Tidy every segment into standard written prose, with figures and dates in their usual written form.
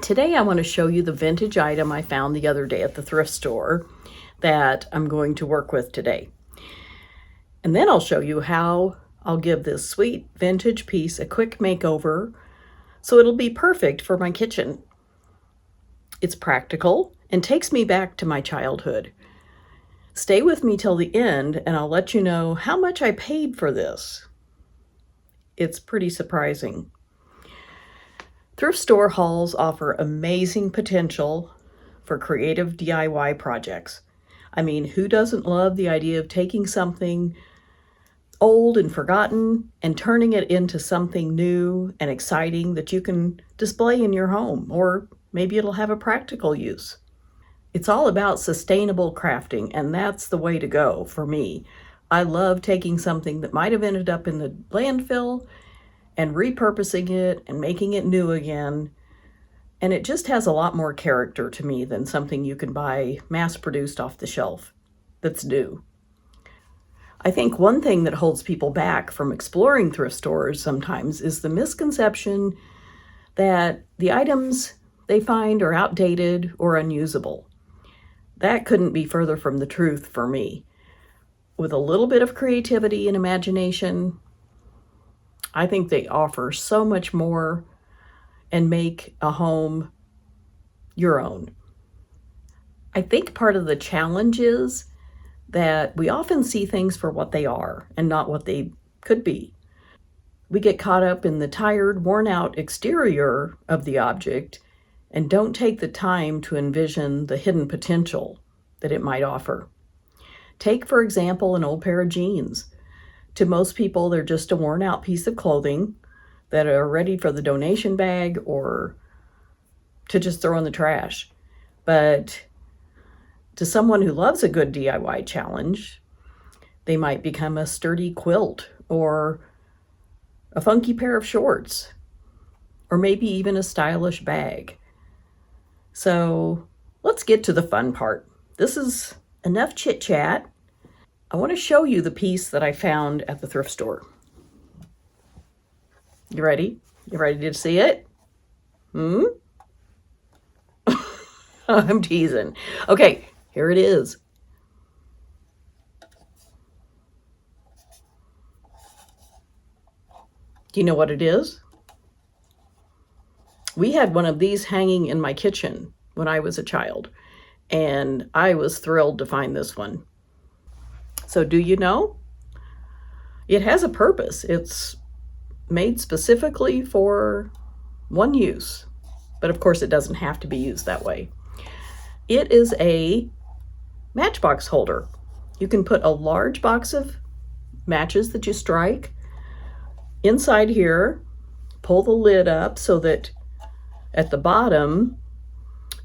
Today I want to show you the vintage item I found the other day at the thrift store that I'm going to work with today. And then I'll show you how I'll give this sweet vintage piece a quick makeover so it'll be perfect for my kitchen. It's practical and takes me back to my childhood. Stay with me till the end and I'll let you know how much I paid for this. It's pretty surprising. Thrift store hauls offer amazing potential for creative DIY projects. I mean, who doesn't love the idea of taking something old and forgotten and turning it into something new and exciting that you can display in your home, or maybe it'll have a practical use. It's all about sustainable crafting, and that's the way to go for me. I love taking something that might have ended up in the landfill and repurposing it and making it new again. And it just has a lot more character to me than something you can buy mass-produced off the shelf that's new. I think one thing that holds people back from exploring thrift stores sometimes is the misconception that the items they find are outdated or unusable. That couldn't be further from the truth for me. With a little bit of creativity and imagination, I think they offer so much more and make a home your own. I think part of the challenge is that we often see things for what they are and not what they could be. We get caught up in the tired, worn-out exterior of the object and don't take the time to envision the hidden potential that it might offer. Take, for example, an old pair of jeans. To most people, they're just a worn-out piece of clothing that are ready for the donation bag or to just throw in the trash. But to someone who loves a good DIY challenge, they might become a sturdy quilt or a funky pair of shorts, or maybe even a stylish bag. So let's get to the fun part. This is enough chit-chat. I want to show you the piece that I found at the thrift store. You ready? You ready to see it? I'm teasing. Okay, here it is. Do you know what it is? We had one of these hanging in my kitchen when I was a child, and I was thrilled to find this one. So do you know? It has a purpose. It's made specifically for one use, but of course it doesn't have to be used that way. It is a matchbox holder. You can put a large box of matches that you strike inside here, pull the lid up so that at the bottom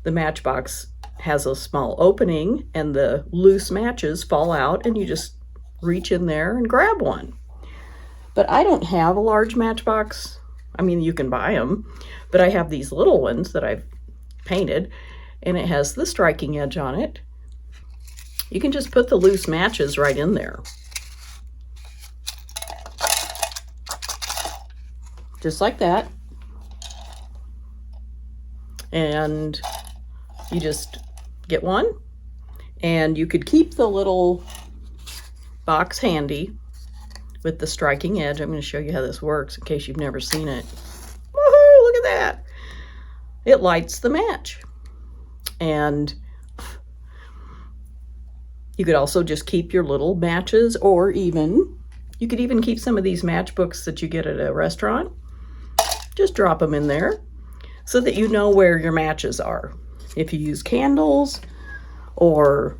the matchbox has a small opening and the loose matches fall out and you just reach in there and grab one. But I don't have a large matchbox. I mean, you can buy them, but I have these little ones that I've painted, and it has the striking edge on it. You can just put the loose matches right in there. Just like that. And you just get one, and you could keep the little box handy with the striking edge. I'm going to show you how this works in case you've never seen it. Woohoo, look at that. It lights the match. And you could also just keep your little matches, or even, you could even keep some of these matchbooks that you get at a restaurant. Just drop them in there so that you know where your matches are. If you use candles, or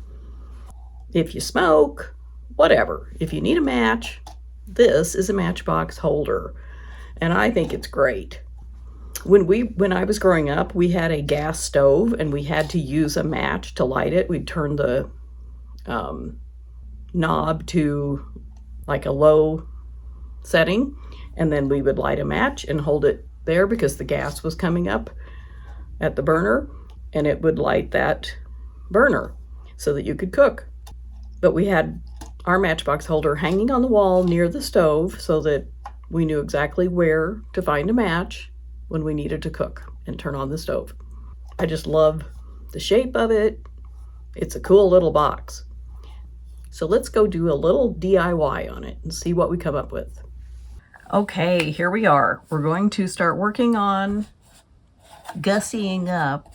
if you smoke, whatever. If you need a match, this is a matchbox holder, and I think it's great. When I was growing up, we had a gas stove, and we had to use a match to light it. We'd turn the knob to like a low setting, and then we would light a match and hold it there because the gas was coming up at the burner, and it would light that burner so that you could cook. But we had our matchbox holder hanging on the wall near the stove so that we knew exactly where to find a match when we needed to cook and turn on the stove. I just love the shape of it. It's a cool little box. So let's go do a little DIY on it and see what we come up with. Okay, here we are. We're going to start working on gussying up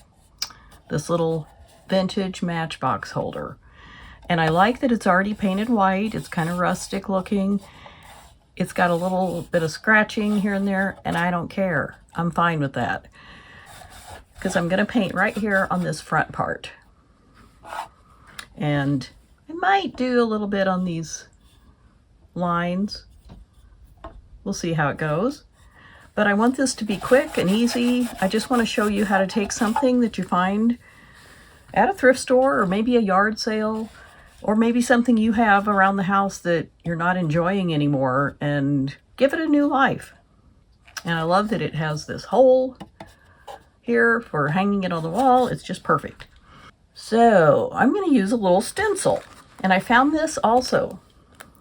this little vintage matchbox holder. And I like that it's already painted white. It's kind of rustic looking. It's got a little bit of scratching here and there, and I don't care. I'm fine with that, because I'm going to paint right here on this front part. And I might do a little bit on these lines. We'll see how it goes. But I want this to be quick and easy. I just want to show you how to take something that you find at a thrift store or maybe a yard sale, or maybe something you have around the house that you're not enjoying anymore, and give it a new life. And I love that it has this hole here for hanging it on the wall. It's just perfect. So I'm going to use a little stencil. And I found this also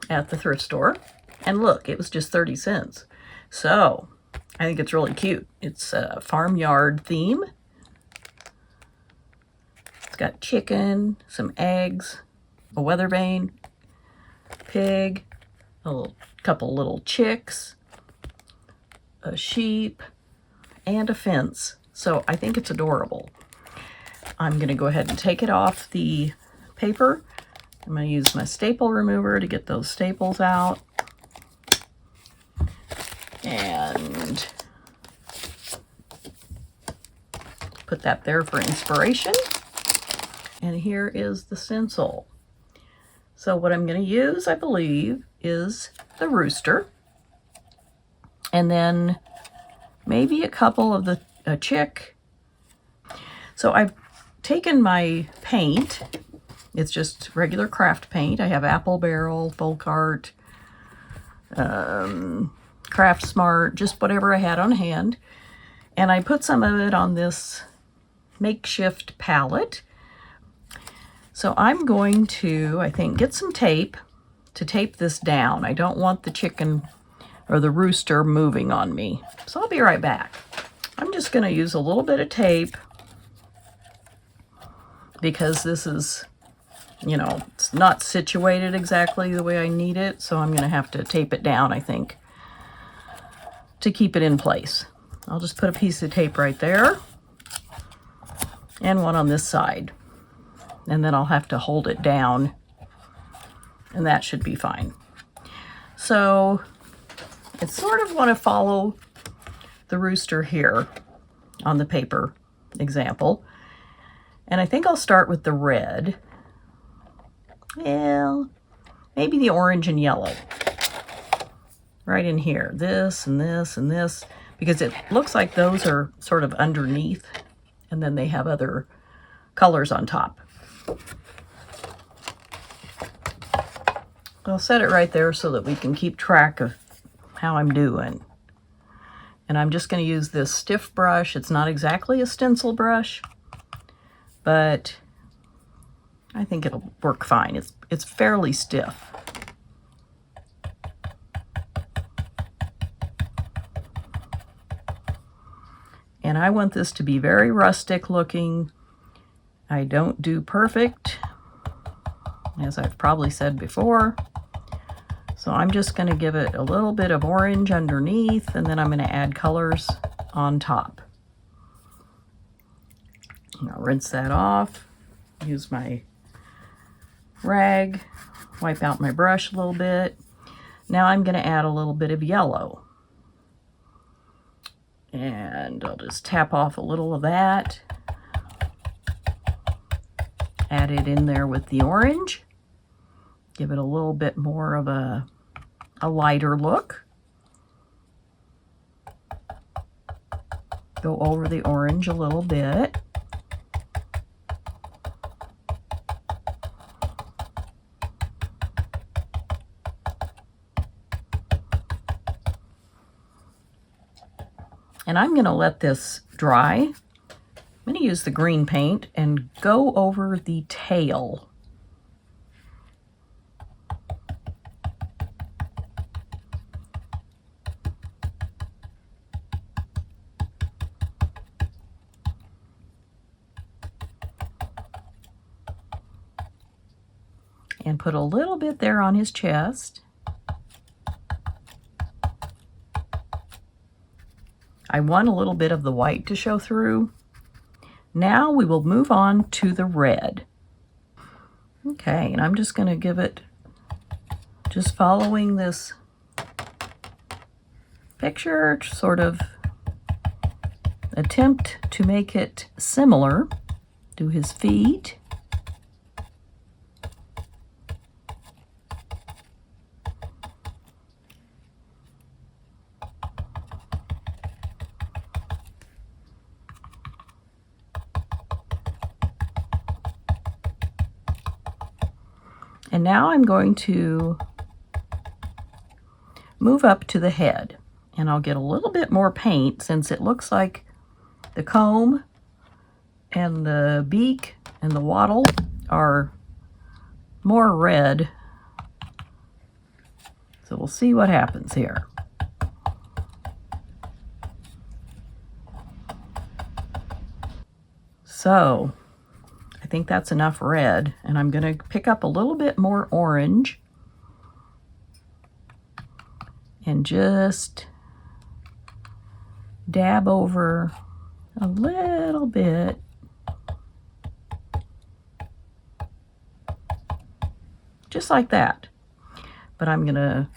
at the thrift store. And look, it was just 30 cents. So I think it's really cute. It's a farmyard theme. It's got chicken, some eggs, a weather vane, pig, couple little chicks, a sheep, and a fence. So I think it's adorable. I'm going to go ahead and take it off the paper. I'm going to use my staple remover to get those staples out. And put that there for inspiration. And here is the stencil. So what I'm going to use, I believe, is the rooster. And then maybe a couple of a chick. So I've taken my paint. It's just regular craft paint. I have Apple Barrel, Folk Art, Craft Smart, just whatever I had on hand. And I put some of it on this makeshift palette. So I'm going to, I think, get some tape to tape this down. I don't want the chicken or the rooster moving on me. So I'll be right back. I'm just going to use a little bit of tape because this is, it's not situated exactly the way I need it. So I'm going to have to tape it down, I think, to keep it in place. I'll just put a piece of tape right there and one on this side. And then I'll have to hold it down, and that should be fine. So I sort of want to follow the rooster here on the paper example. And I think I'll start with the red. Well, maybe the orange and yellow. Right in here. This and this and this. Because it looks like those are sort of underneath, and then they have other colors on top. I'll set it right there so that we can keep track of how I'm doing. And I'm just going to use this stiff brush. It's not exactly a stencil brush, but I think it'll work fine. It's fairly stiff. And I want this to be very rustic looking. I don't do perfect, as I've probably said before. So I'm just going to give it a little bit of orange underneath, and then I'm going to add colors on top. I'll rinse that off, use my rag, wipe out my brush a little bit. Now I'm going to add a little bit of yellow. And I'll just tap off a little of that. Add it in there with the orange. Give it a little bit more of a lighter look. Go over the orange a little bit. And I'm going to let this dry. I'm going to use the green paint and go over the tail. and put a little bit there on his chest. I want a little bit of the white to show through. Now we will move on to the red. Okay, and I'm just going to give it, just following this picture, sort of attempt to make it similar to his feet. And now I'm going to move up to the head, and I'll get a little bit more paint since it looks like the comb and the beak and the wattle are more red. So we'll see what happens here. So I think that's enough red, and I'm going to pick up a little bit more orange and just dab over a little bit. Just like that. But I'm going to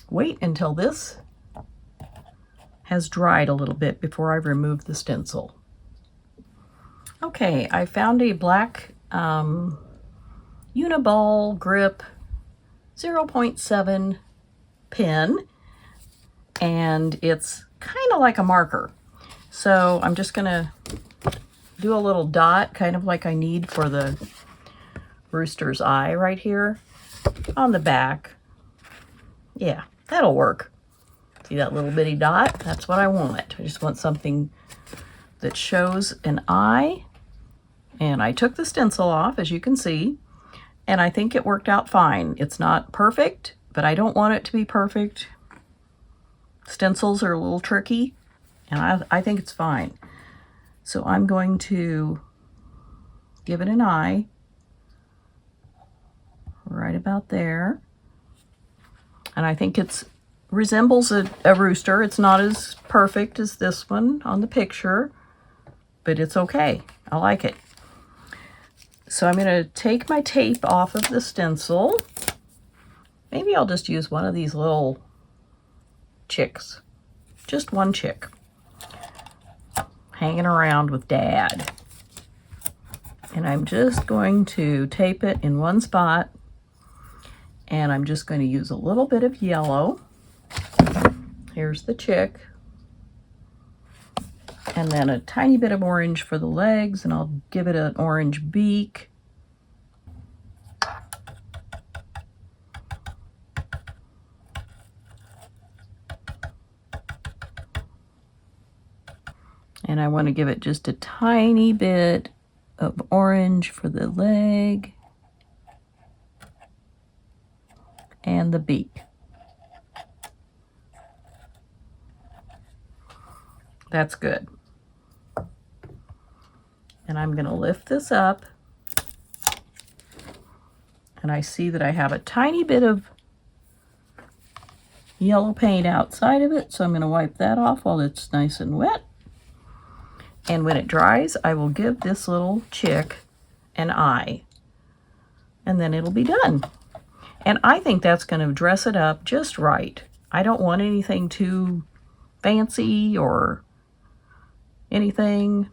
wait until this has dried a little bit before I remove the stencil. Okay, I found a black Uniball grip 0.7 pen, and it's kind of like a marker. So I'm just gonna do a little dot, kind of like I need for the rooster's eye right here on the back. Yeah, that'll work. See that little bitty dot? That's what I want. I just want something that shows an eye. And I took the stencil off, as you can see, and I think it worked out fine. It's not perfect, but I don't want it to be perfect. Stencils are a little tricky, and I think it's fine. So I'm going to give it an eye right about there. And I think it resembles a rooster. It's not as perfect as this one on the picture, but it's okay. I like it. So I'm going to take my tape off of the stencil. Maybe I'll just use one of these little chicks. Just one chick. Hanging around with Dad. And I'm just going to tape it in one spot. And I'm just going to use a little bit of yellow. Here's the chick. And then a tiny bit of orange for the legs, and I'll give it an orange beak. And I want to give it just a tiny bit of orange for the leg and the beak. That's good. And I'm going to lift this up, and I see that I have a tiny bit of yellow paint outside of it, so I'm going to wipe that off while it's nice and wet. And when it dries, I will give this little chick an eye, and then it'll be done. And I think that's going to dress it up just right. I don't want anything too fancy or anything.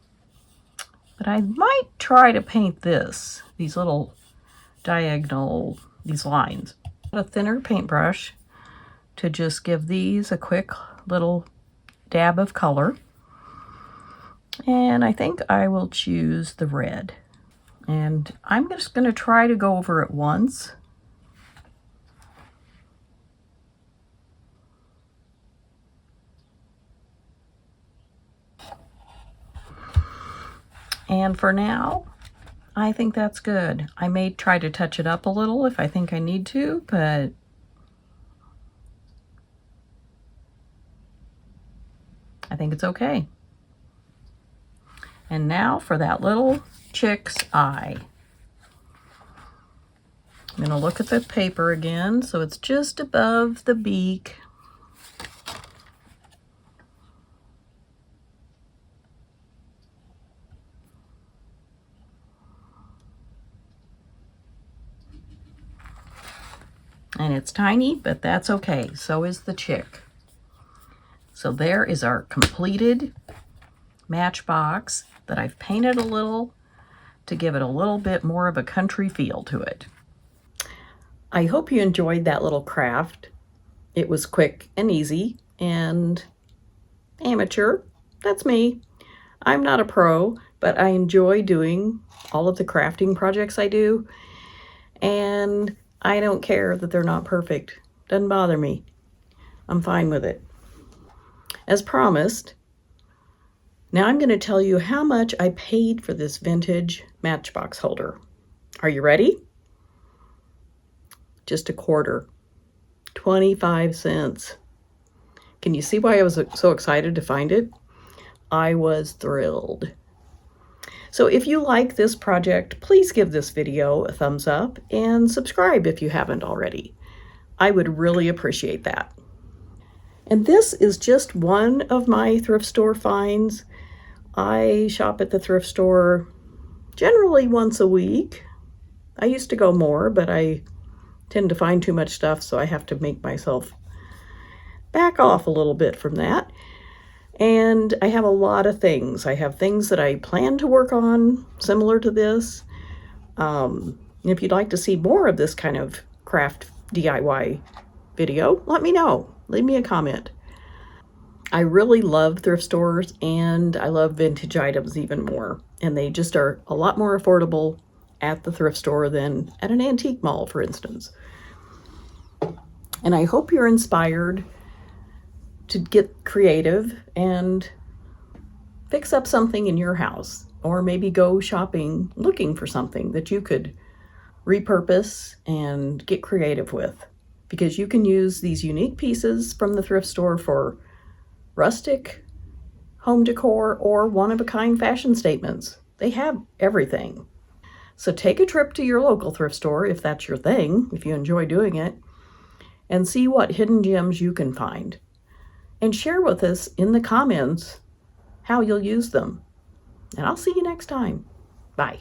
But I might try to paint these little diagonal, these lines. A thinner paintbrush to just give these a quick little dab of color. And I think I will choose the red. And I'm just going to try to go over it once. And for now, I think that's good. I may try to touch it up a little if I think I need to, but I think it's okay. And now for that little chick's eye. I'm going to look at the paper again, so it's just above the beak. And it's tiny, but that's okay. So is the chick. So there is our completed matchbox that I've painted a little to give it a little bit more of a country feel to it. I hope you enjoyed that little craft. It was quick and easy and amateur. That's me. I'm not a pro, but I enjoy doing all of the crafting projects I do. And I don't care that they're not perfect. Doesn't bother me. I'm fine with it. As promised, now I'm going to tell you how much I paid for this vintage matchbox holder. Are you ready? Just a quarter. 25 cents. Can you see why I was so excited to find it? I was thrilled. So if you like this project, please give this video a thumbs up and subscribe if you haven't already. I would really appreciate that. And this is just one of my thrift store finds. I shop at the thrift store generally once a week. I used to go more, but I tend to find too much stuff, so I have to make myself back off a little bit from that. And I have a lot of things. I have things that I plan to work on similar to this. If you'd like to see more of this kind of craft DIY video, let me know. Leave me a comment. I really love thrift stores, and I love vintage items even more. And they just are a lot more affordable at the thrift store than at an antique mall, for instance. And I hope you're inspired to get creative and fix up something in your house, or maybe go shopping looking for something that you could repurpose and get creative with, because you can use these unique pieces from the thrift store for rustic home decor or one-of-a-kind fashion statements. They have everything. So take a trip to your local thrift store if that's your thing, if you enjoy doing it, and see what hidden gems you can find. And share with us in the comments how you'll use them. And I'll see you next time. Bye.